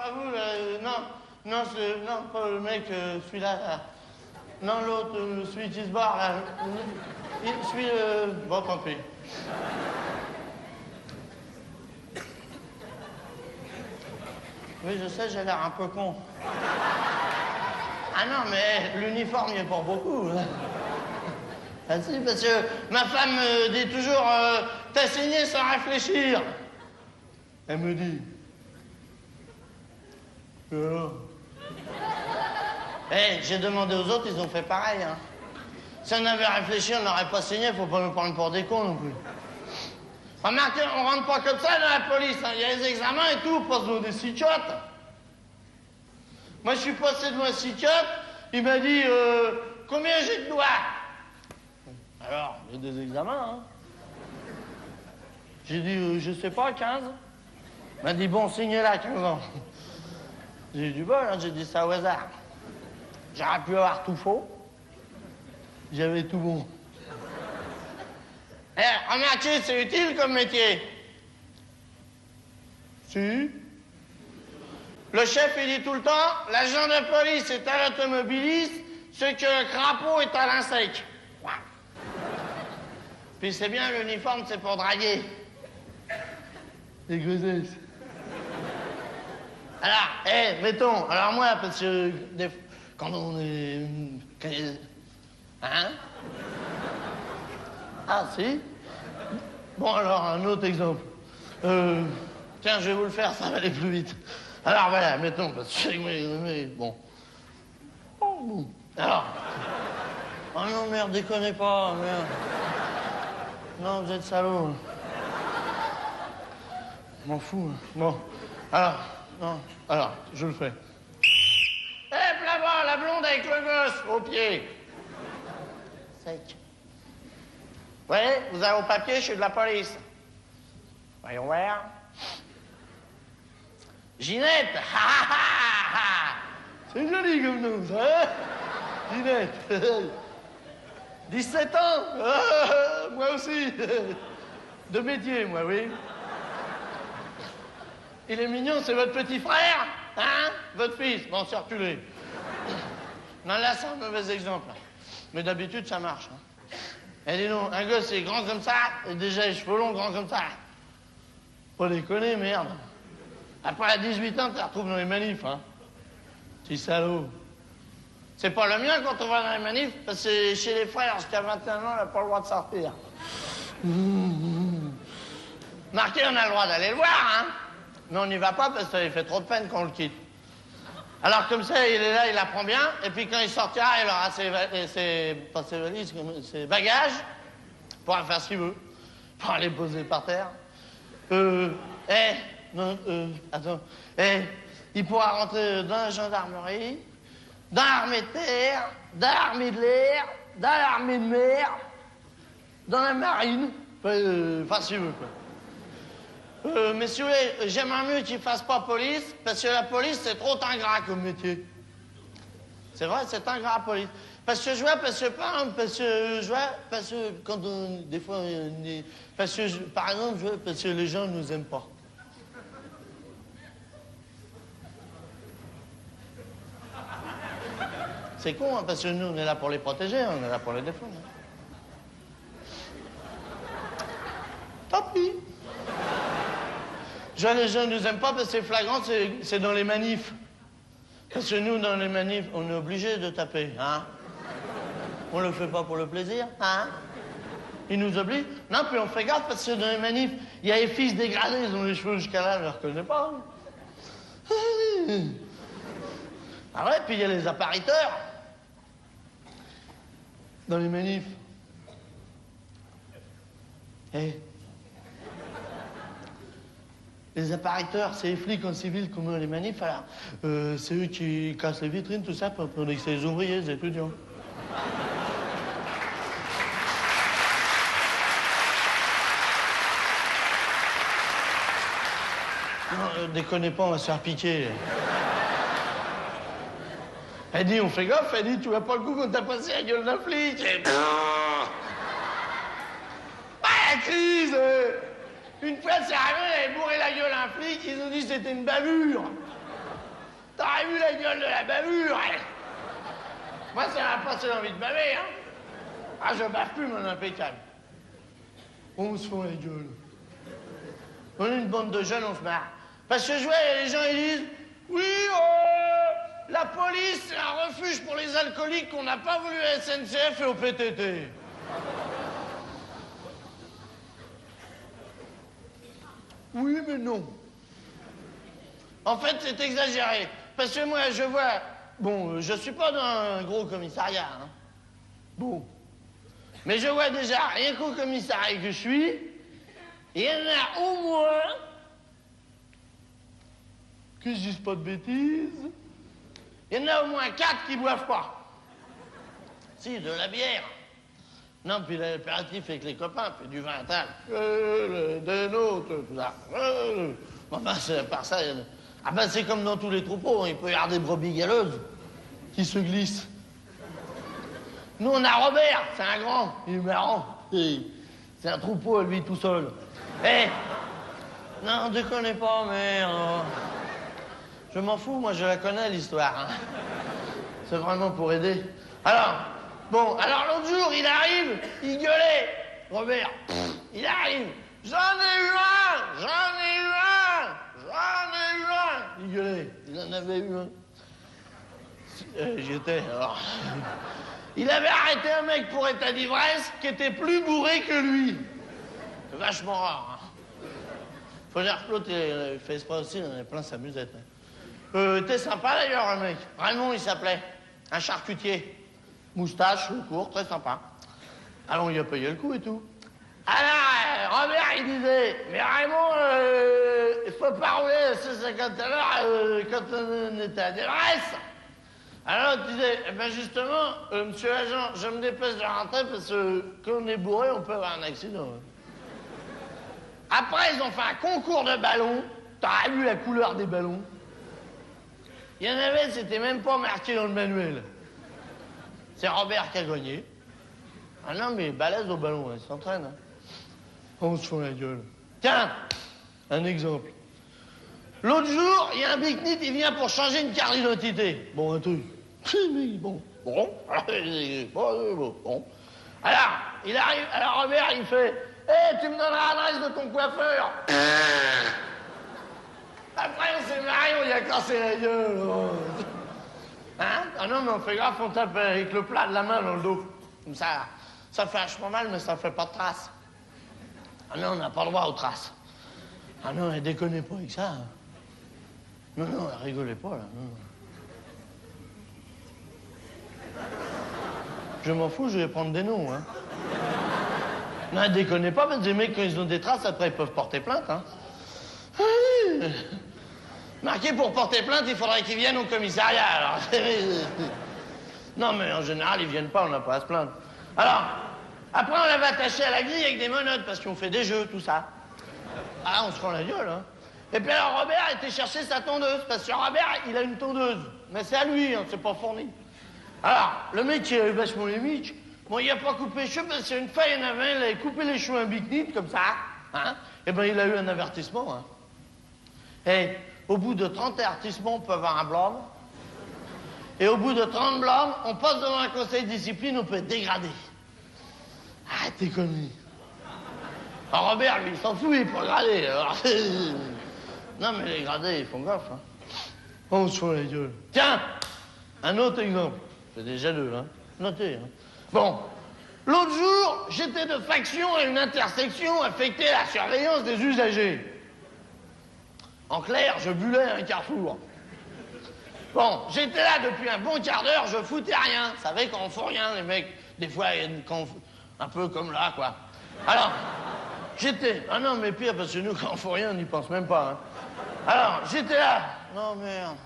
pas vous, non, non, pas le mec, celui-là, là. Non, l'autre, celui qui se barre, là. Celui, bon, tant pis. Oui, je sais, j'ai l'air un peu con. Ah non, mais l'uniforme, il est pour beaucoup. Hein. Ah si, parce que ma femme me dit toujours, t'as signé sans réfléchir. Elle me dit. Et alors? Eh, j'ai demandé aux autres, ils ont fait pareil. Hein. Si on avait réfléchi, on n'aurait pas signé, faut pas nous prendre pour des cons non plus. Remarquez, on rentre pas comme ça dans la police, hein. Il y a les examens et tout, on passe dans des sitiottes. Moi, je suis passé devant un sitiotte, il m'a dit, combien j'ai de doigts? Alors, il y a des examens, hein. J'ai dit, je sais pas, 15. Il m'a dit, bon, signez là, 15 ans. J'ai eu du bol, hein, j'ai dit ça au hasard. J'aurais pu avoir tout faux. J'avais tout bon. Eh, remarquez, c'est utile comme métier. Si. Le chef, il dit tout le temps, l'agent de police est à l'automobiliste, ce que le crapaud est à l'insecte. Puis c'est bien, l'uniforme, c'est pour draguer. Les grossesses. Alors, mettons, alors moi, parce que quand on est... Hein? Ah, si? Bon, alors, un autre exemple. Tiens, je vais vous le faire, ça va aller plus vite. Alors, voilà, mettons, parce que... Bon. Oh, bon. Alors... Oh non, merde, déconnez pas, merde. Non, vous êtes salaud. Je m'en fous. Hein. Bon. Alors, non. Alors, je le fais. Hé, là-bas, la blonde avec le gosse, au pied. Sec. Ouais, vous avez vos papiers, je suis de la police. Voyons voir. Ginette. C'est joli comme nom, ça, hein? Ginette. 17 ans. Moi aussi. De métier, moi, oui. Il est mignon, c'est votre petit frère, hein? Votre fils. Bon, c'est reculé. Non, là, c'est un mauvais exemple. Mais d'habitude, ça marche. Hein. Et dis donc, un gosse, c'est grand comme ça, et déjà les cheveux longs, grands comme ça. Pas déconner, merde. Après, à 18 ans, tu la retrouves dans les manifs, hein. Petit salaud. C'est pas le mien quand on va dans les manifs, parce que chez les frères, jusqu'à 21 ans, on n'a pas le droit de sortir. Marqué, on a le droit d'aller le voir, hein. Mais on n'y va pas parce que ça lui fait trop de peine qu'on le quitte. Alors comme ça, il est là, il apprend bien, et puis quand il sortira, il aura ses valises, ses bagages, pour faire ce qu'il veut, pour aller poser par terre. Attends, il pourra rentrer dans la gendarmerie, dans l'armée de terre, dans l'armée de l'air, dans l'armée de mer, dans la marine, enfin ce qu'il veut, quoi. Mais si vous voulez, j'aimerais mieux qu'il fasse pas police, parce que la police, c'est trop ingrat comme métier. C'est vrai, c'est ingrat, police. Parce que je vois, parce que quand on, des fois, parce que, par exemple, je vois, parce que les gens nous aiment pas. C'est con, hein, parce que nous, on est là pour les protéger, on est là pour les défendre. Tant pis. Je vois, les gens ne nous aiment pas parce que c'est flagrant, c'est dans les manifs. Parce que nous, dans les manifs, on est obligé de taper, hein. On le fait pas pour le plaisir, hein. Ils nous obligent. Non, puis on fait gaffe parce que dans les manifs, il y a les fils dégradés, ils ont les cheveux jusqu'à là, je les reconnais pas. Ah ouais, puis il y a les appariteurs. Dans les manifs. Les appariteurs, c'est les flics en civil comme les manifs, alors. C'est eux qui cassent les vitrines, tout ça, pour que c'est les ouvriers, les étudiants. Non, déconnez pas, on va se faire piquer. Elle dit, on fait gaffe, elle dit, tu vois pas le coup quand t'as passé la gueule d'un flic. Et... la crise. Une fois, c'est arrivé, elle avait bourré la gueule à un flic, ils ont dit que c'était une bavure. t'aurais vu la gueule de la bavure, hein. Moi, ça m'a passé l'envie de baver, hein. Ah, je bave plus, mon impeccable. On se fout la gueule. On est une bande de jeunes, on se marre. Parce que je vois, les gens, ils disent, oui, la police, c'est un refuge pour les alcooliques qu'on n'a pas voulu à SNCF et au PTT. Oui, mais non. En fait, c'est exagéré. Parce que moi, je vois... Bon, je suis pas dans un gros commissariat, hein. Bon. Mais je vois déjà, rien qu'au commissariat que je suis, il y en a au moins... Que je dise pas de bêtises. Il y en a au moins 4 qui boivent pas. Si, de la bière. Non, puis l'impératif avec les copains, puis du vin à table. Des nôtres, tout ça. Enfin, par ça, ah ben c'est comme dans tous les troupeaux, hein. Il peut y avoir des brebis galeuses qui se glissent. Nous, on a Robert, c'est un grand, il est marrant. C'est un troupeau à lui tout seul. Eh, non, déconnez pas, merde. Je m'en fous, moi je la connais l'histoire, hein. C'est vraiment pour aider. Alors, bon, alors l'autre jour, il arrive, il gueulait. Robert, il arrive. J'en ai eu un, j'en ai eu un, j'en ai eu un. Il gueulait, il en avait eu un. J'y étais, alors. Il avait arrêté un mec pour état d'ivresse qui était plus bourré que lui. C'est vachement rare, hein. Faut dire que l'autre, il fait exprès aussi, il en avait plein sa musette, hein. T'es sympa d'ailleurs, le mec. Raymond, il s'appelait. Un charcutier. Moustache, court, très sympa. Alors, il a payé le coup et tout. Alors, Robert, il disait, mais Raymond, il faut pas rouler à 150 à l'heure quand on était à l'ivresse. Alors, il disait, eh ben justement, monsieur l'agent, je me dépêche de rentrer parce que quand on est bourré, on peut avoir un accident. Après, ils ont fait un concours de ballons. T'aurais vu la couleur des ballons? Il y en avait, c'était même pas marqué dans le manuel. C'est Robert qui a gagné. Ah non, mais balèze au ballon, il s'entraîne, hein. On se fout la gueule. Tiens, un exemple. L'autre jour, il y a un big-nit, il vient pour changer une carte d'identité. Bon, un truc. Bon. Alors, il arrive, alors Robert, il fait, hé, tu me donneras l'adresse de ton coiffeur. Après, on s'est marié, on lui a cassé la gueule. Oh. Hein? Ah non, mais on fait gaffe, on tape avec le plat de la main dans le dos. Comme ça fait vachement mal, mais ça fait pas de traces. Ah non, on n'a pas le droit aux traces. Ah non, elle déconnait pas avec ça. Hein. Non, elle rigolait pas, là. Non. Je m'en fous, je vais prendre des noms, hein. Non, elle déconnait pas, mais des mecs, quand ils ont des traces, après, ils peuvent porter plainte, hein. Marqué pour porter plainte, il faudrait qu'ils viennent au commissariat, alors. Non, mais en général, ils viennent pas, on n'a pas à se plaindre. Alors, après, on l'avait attaché à la grille avec des menottes, parce qu'on fait des jeux, tout ça. Ah, on se prend la gueule, hein. Et puis alors, Robert était chercher sa tondeuse, parce que Robert, il a une tondeuse. Mais c'est à lui, hein, c'est pas fourni. Alors, le mec, il avait vachement les miches. Bon, il a pas coupé les cheveux, parce qu'une fois, il y en avait un, il avait coupé les cheveux un big-nit, comme ça, hein. Et ben, il a eu un avertissement, hein. Et au bout de 30 avertissements, on peut avoir un blâme. Et au bout de 30 blâmes, on passe devant un conseil de discipline, on peut être dégradé. Ah, t'es connu. Alors Robert, lui, il s'en fout, il est pas gradé. Alors, non, mais les gradés, ils font gaffe, hein. On se fout la gueule. Tiens, un autre exemple. C'est déjà deux, hein. Notez, hein. Bon, l'autre jour, j'étais de faction à une intersection affectée à la surveillance des usagers. En clair, je bullais à un carrefour. Bon, j'étais là depuis un bon quart d'heure, je foutais rien. Vous savez, quand on fout rien, les mecs, des fois, un peu comme là, quoi. Alors, j'étais... Ah non, mais pire, parce que nous, quand on fout rien, on n'y pense même pas, hein. Alors, j'étais là... Non, merde.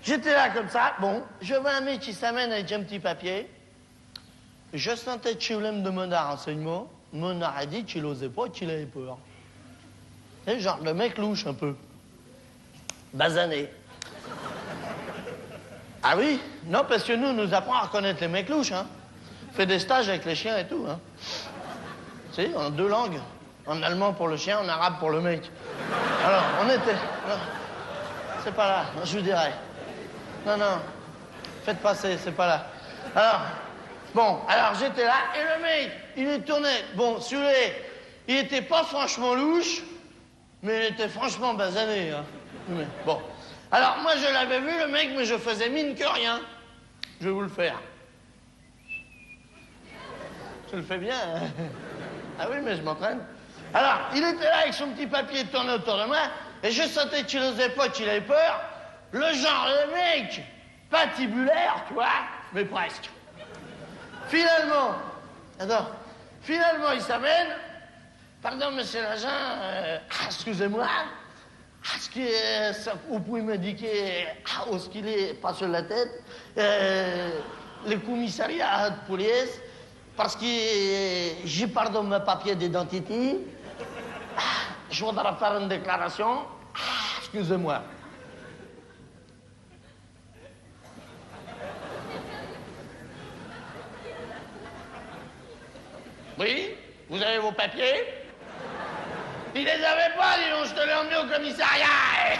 J'étais là comme ça, bon, je vois un mec qui s'amène avec un petit papier. Je sentais que je voulais me demander un renseignement. Mon a dit qu'il n'osait pas, qu'il avait peur. C'est genre le mec louche un peu. Basané. Ah oui? Non, parce que nous, on nous apprend à reconnaître les mecs louches, hein. On fait des stages avec les chiens et tout, hein. Tu sais, en 2 langues. En allemand pour le chien, en arabe pour le mec. Alors, on était... C'est pas là, je vous dirais. Non, non. Faites passer, c'est pas là. Alors j'étais là, et le mec, il est tourné. Bon, celui-là, il était pas franchement louche, mais il était franchement basané, hein. Mais, bon. Alors, moi, je l'avais vu, le mec, mais je faisais mine que rien. Je vais vous le faire. Je le fais bien, hein. Ah oui, mais je m'entraîne. Alors, il était là avec son petit papier tourné autour de moi, et je sentais qu'il n'osait pas, qu'il avait peur. Le genre, le mec, patibulaire, tu vois, mais presque. Finalement, il s'amène. Pardon, monsieur l'agent, excusez-moi. Est-ce que vous pouvez m'indiquer où est-ce qu'il est, pas sur la tête, le commissariat de police, parce que j'ai perdu mes papiers d'identité. Je voudrais faire une déclaration. Excusez-moi. Oui, vous avez vos papiers? Il les avait pas, dis donc, je te l'ai emmené au commissariat.